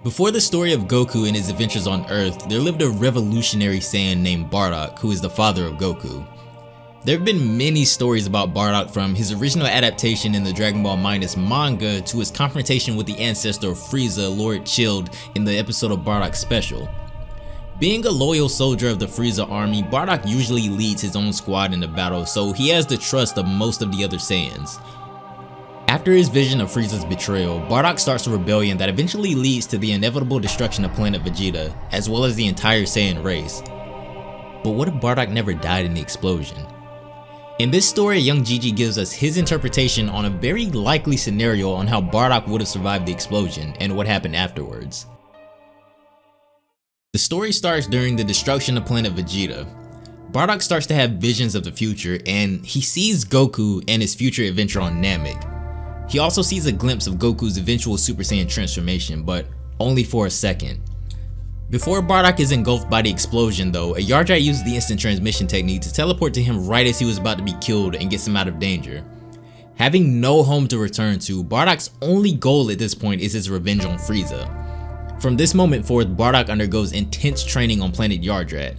Before the story of Goku and his adventures on Earth, there lived a revolutionary Saiyan named Bardock, who is the father of Goku. There have been many stories about Bardock, from his original adaptation in the Dragon Ball Minus manga to his confrontation with the ancestor of Frieza, Lord Chilled, in the episode of Bardock Special. Being a loyal soldier of the Frieza army, Bardock usually leads his own squad in the battle, so he has the trust of most of the other Saiyans. After his vision of Frieza's betrayal, Bardock starts a rebellion that eventually leads to the inevitable destruction of planet Vegeta, as well as the entire Saiyan race. But what if Bardock never died in the explosion? In this story, young Gigi gives us his interpretation on a very likely scenario on how Bardock would have survived the explosion and what happened afterwards. The story starts during the destruction of planet Vegeta. Bardock starts to have visions of the future, and he sees Goku and his future adventure on Namek. He also sees a glimpse of Goku's eventual Super Saiyan transformation, but only for a second. Before Bardock is engulfed by the explosion though, a Yardrat uses the instant transmission technique to teleport to him right as he was about to be killed and gets him out of danger. Having no home to return to, Bardock's only goal at this point is his revenge on Frieza. From this moment forth, Bardock undergoes intense training on planet Yardrat.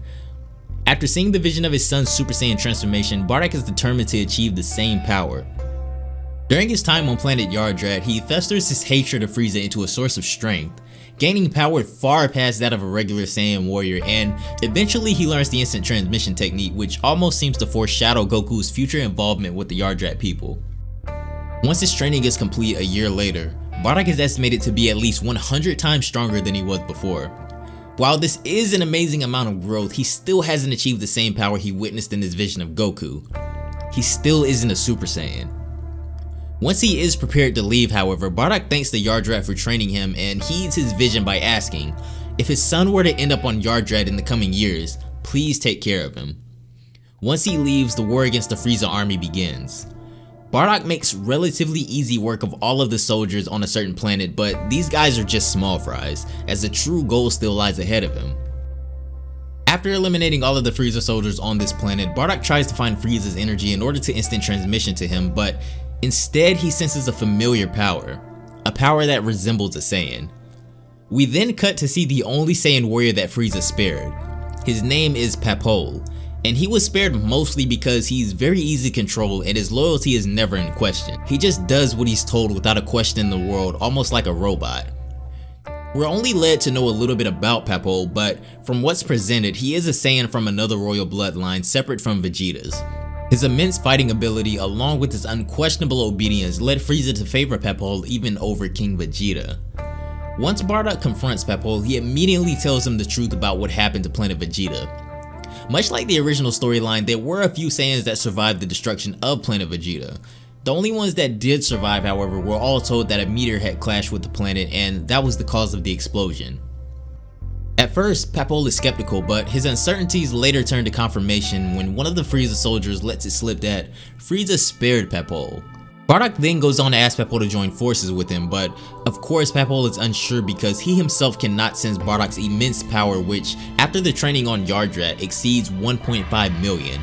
After seeing the vision of his son's Super Saiyan transformation, Bardock is determined to achieve the same power. During his time on planet Yardrat, he festers his hatred of Frieza into a source of strength, gaining power far past that of a regular Saiyan warrior, and eventually he learns the instant transmission technique, which almost seems to foreshadow Goku's future involvement with the Yardrat people. Once his training is complete a year later, Bardock is estimated to be at least 100 times stronger than he was before. While this is an amazing amount of growth, he still hasn't achieved the same power he witnessed in his vision of Goku. He still isn't a Super Saiyan. Once he is prepared to leave, however, Bardock thanks the Yardrat for training him and heeds his vision by asking, if his son were to end up on Yardrat in the coming years, please take care of him. Once he leaves, the war against the Frieza army begins. Bardock makes relatively easy work of all of the soldiers on a certain planet, but these guys are just small fries, as the true goal still lies ahead of him. After eliminating all of the Frieza soldiers on this planet, Bardock tries to find Frieza's energy in order to instant transmission to him, but instead he senses a familiar power, a power that resembles a Saiyan. We then cut to see the only Saiyan warrior that Frieza spared. His name is Papole, and he was spared mostly because he's very easy to control and his loyalty is never in question. He just does what he's told without a question in the world, almost like a robot. We're only led to know a little bit about Papole, but from what's presented, he is a Saiyan from another royal bloodline separate from Vegeta's. His immense fighting ability along with his unquestionable obedience led Frieza to favor Papole even over King Vegeta. Once Bardock confronts Papole, he immediately tells him the truth about what happened to planet Vegeta. Much like the original storyline, there were a few Saiyans that survived the destruction of planet Vegeta. The only ones that did survive, however, were all told that a meteor had clashed with the planet and that was the cause of the explosion. At first, Papole is skeptical, but his uncertainties later turn to confirmation when one of the Frieza soldiers lets it slip that Frieza spared Papole. Bardock then goes on to ask Papole to join forces with him, but of course Papole is unsure because he himself cannot sense Bardock's immense power, which, after the training on Yardrat, exceeds 1.5 million.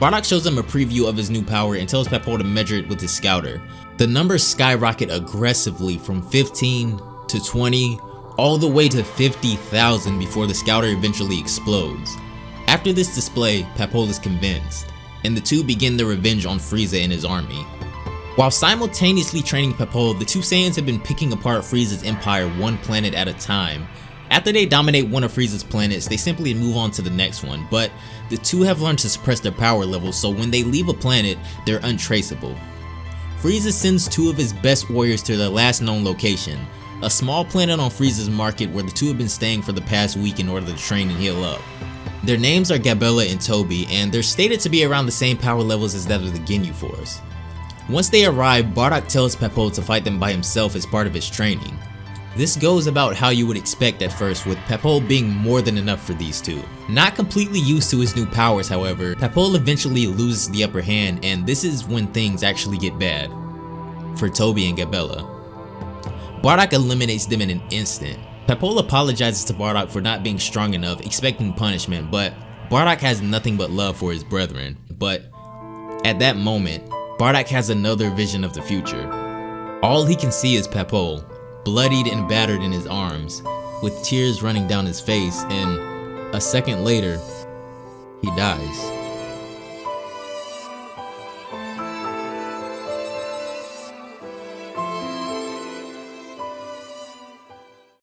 Bardock shows him a preview of his new power and tells Papole to measure it with his scouter. The numbers skyrocket aggressively from 15 to 20, all the way to 50,000 before the scouter eventually explodes. After this display, Papole is convinced, and the two begin their revenge on Frieza and his army. While simultaneously training Papole, the two Saiyans have been picking apart Frieza's empire one planet at a time. After they dominate one of Frieza's planets, they simply move on to the next one, but the two have learned to suppress their power levels, so when they leave a planet, they're untraceable. Frieza sends two of his best warriors to their last known location, a small planet on Frieza's market where the two have been staying for the past week in order to train and heal up. Their names are Gabella and Toby, and they're stated to be around the same power levels as that of the Ginyu Force. Once they arrive, Bardock tells Papole to fight them by himself as part of his training. This goes about how you would expect at first, with Papole being more than enough for these two. Not completely used to his new powers, however, Papole eventually loses the upper hand, and this is when things actually get bad for Toby and Gabella. Bardock eliminates them in an instant. Papole apologizes to Bardock for not being strong enough, expecting punishment, but Bardock has nothing but love for his brethren. But at that moment, Bardock has another vision of the future. All he can see is Papole, bloodied and battered in his arms, with tears running down his face, and a second later, he dies.